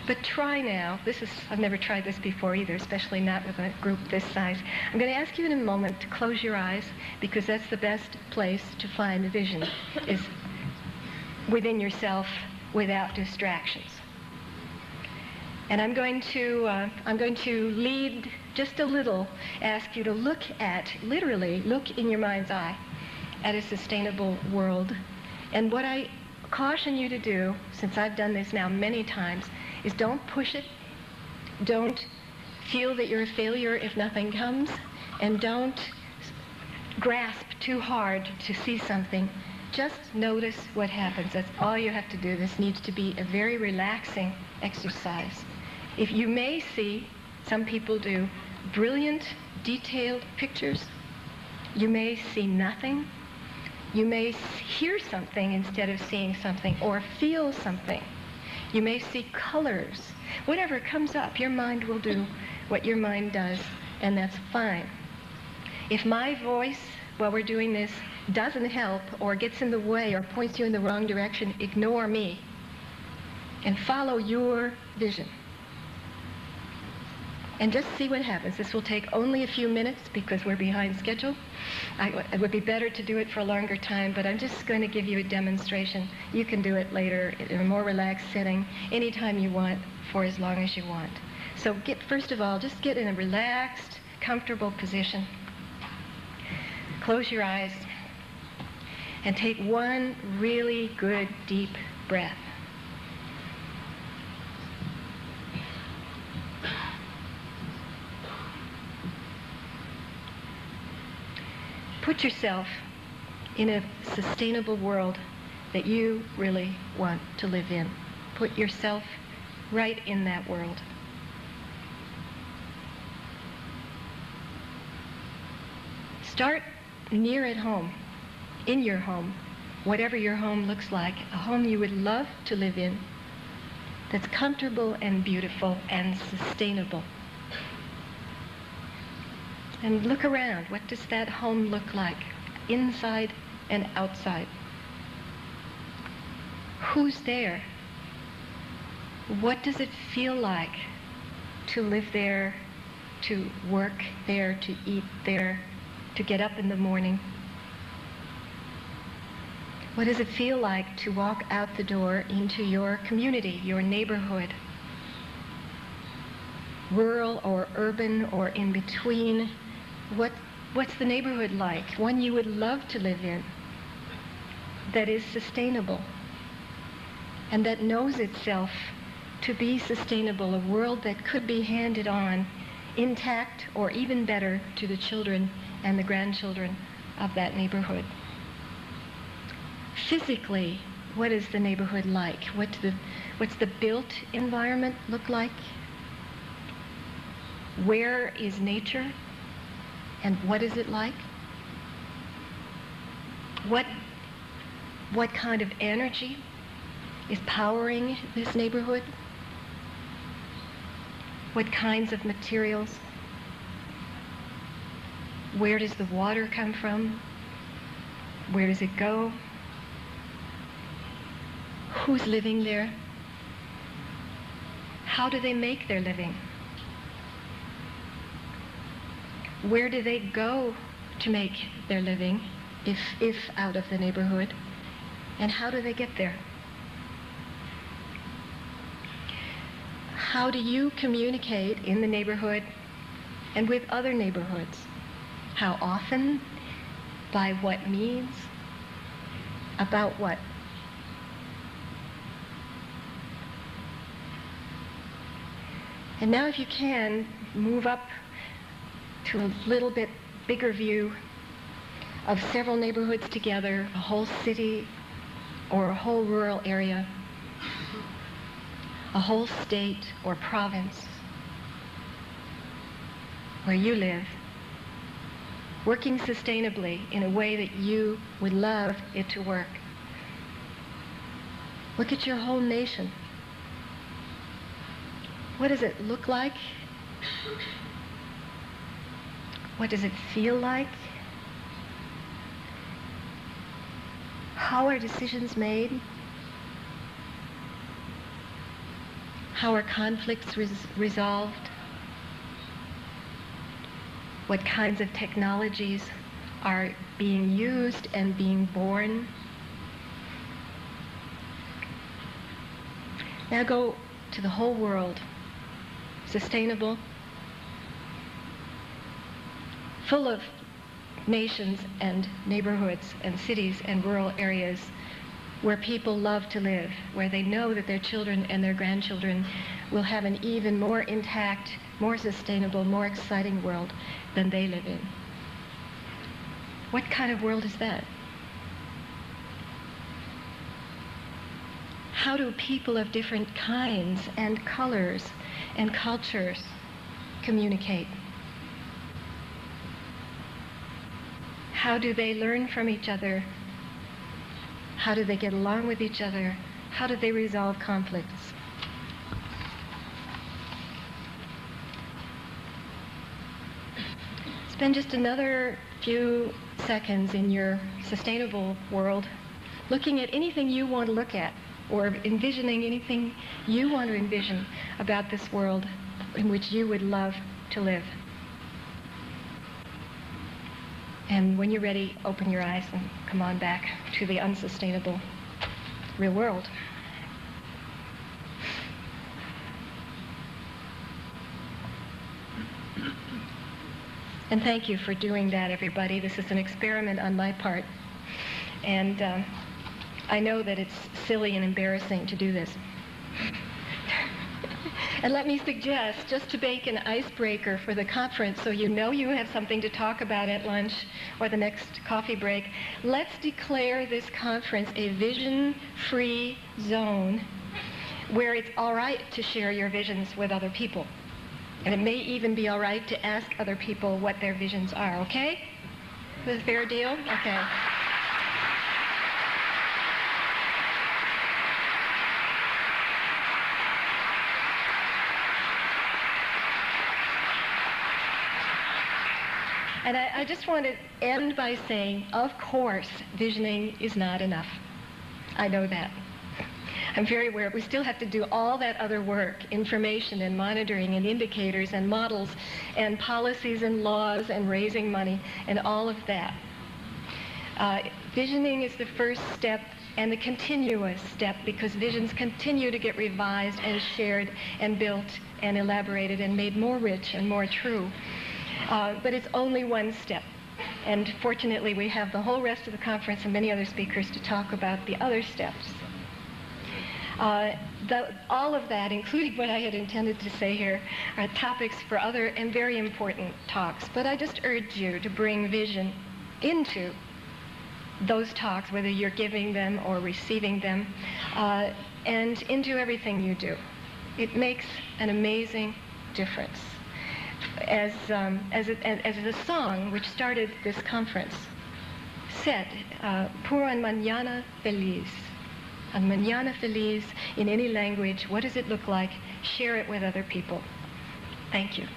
But try now. I've never tried this before either, especially not with a group this size. I'm going to ask you in a moment to close your eyes, because that's the best place to find a vision, is within yourself without distractions. And I'm going to lead just a little, ask you to literally look in your mind's eye at a sustainable world. And what I caution you to do, since I've done this now many times, is don't push it. Don't feel that you're a failure if nothing comes, and don't grasp too hard to see something. Just notice what happens. That's all you have to do. This needs to be a very relaxing exercise. If you may see, some people do, brilliant, detailed pictures, you may see nothing. You may hear something instead of seeing something, or feel something. You may see colors. Whatever comes up, your mind will do what your mind does, and that's fine. If my voice, while we're doing this, doesn't help, or gets in the way, or points you in the wrong direction, ignore me and follow your vision. And just see what happens. This will take only a few minutes because we're behind schedule. It would be better to do it for a longer time, but I'm just going to give you a demonstration. You can do it later in a more relaxed setting, anytime you want, for as long as you want. So first of all, just get in a relaxed, comfortable position. Close your eyes and take one really good, deep breath. Put yourself in a sustainable world that you really want to live in. Put yourself right in that world. Start near at home, in your home, whatever your home looks like, a home you would love to live in, that's comfortable and beautiful and sustainable. And look around. What does that home look like, inside and outside? Who's there? What does it feel like to live there, to work there, to eat there, to get up in the morning? What does it feel like to walk out the door into your community, your neighborhood? Rural or urban or in between? What's the neighborhood like? One you would love to live in, that is sustainable, and that knows itself to be sustainable, a world that could be handed on intact or even better to the children and the grandchildren of that neighborhood. Physically, what is the neighborhood like? What's the built environment look like? Where is nature? And what is it like? What kind of energy is powering this neighborhood? What kinds of materials? Where does the water come from? Where does it go? Who's living there? How do they make their living? Where do they go to make their living, if out of the neighborhood? And how do they get there? How do you communicate in the neighborhood and with other neighborhoods? How often? By what means? About what? And now, if you can, move up to a little bit bigger view of several neighborhoods together, a whole city or a whole rural area, a whole state or province where you live, working sustainably in a way that you would love it to work. Look at your whole nation. What does it look like? What does it feel like? How are decisions made? How are conflicts resolved? What kinds of technologies are being used and being born? Now go to the whole world. Sustainable, full of nations and neighborhoods and cities and rural areas where people love to live, where they know that their children and their grandchildren will have an even more intact, more sustainable, more exciting world than they live in. What kind of world is that? How do people of different kinds and colors and cultures communicate? How do they learn from each other? How do they get along with each other? How do they resolve conflicts? Spend just another few seconds in your sustainable world looking at anything you want to look at, or envisioning anything you want to envision about this world in which you would love to live. And when you're ready, open your eyes and come on back to the unsustainable real world. And thank you for doing that, everybody. This is an experiment on my part. And I know that it's silly and embarrassing to do this. And let me suggest, just to make an icebreaker for the conference so you know you have something to talk about at lunch or the next coffee break, let's declare this conference a vision-free zone where it's all right to share your visions with other people. And it may even be all right to ask other people what their visions are, okay? Is this a fair deal? Okay. And I just want to end by saying, of course, visioning is not enough. I know that. I'm very aware. We still have to do all that other work, information and monitoring and indicators and models and policies and laws and raising money and all of that. Visioning is the first step and the continuous step, because visions continue to get revised and shared and built and elaborated and made more rich and more true. But it's only one step. And fortunately, we have the whole rest of the conference and many other speakers to talk about the other steps. All of that, including what I had intended to say here, are topics for other and very important talks. But I just urge you to bring vision into those talks, whether you're giving them or receiving them, and into everything you do. It makes an amazing difference. As the song which started this conference said, por un mañana feliz. Un mañana feliz in any language, what does it look like? Share it with other people. Thank you.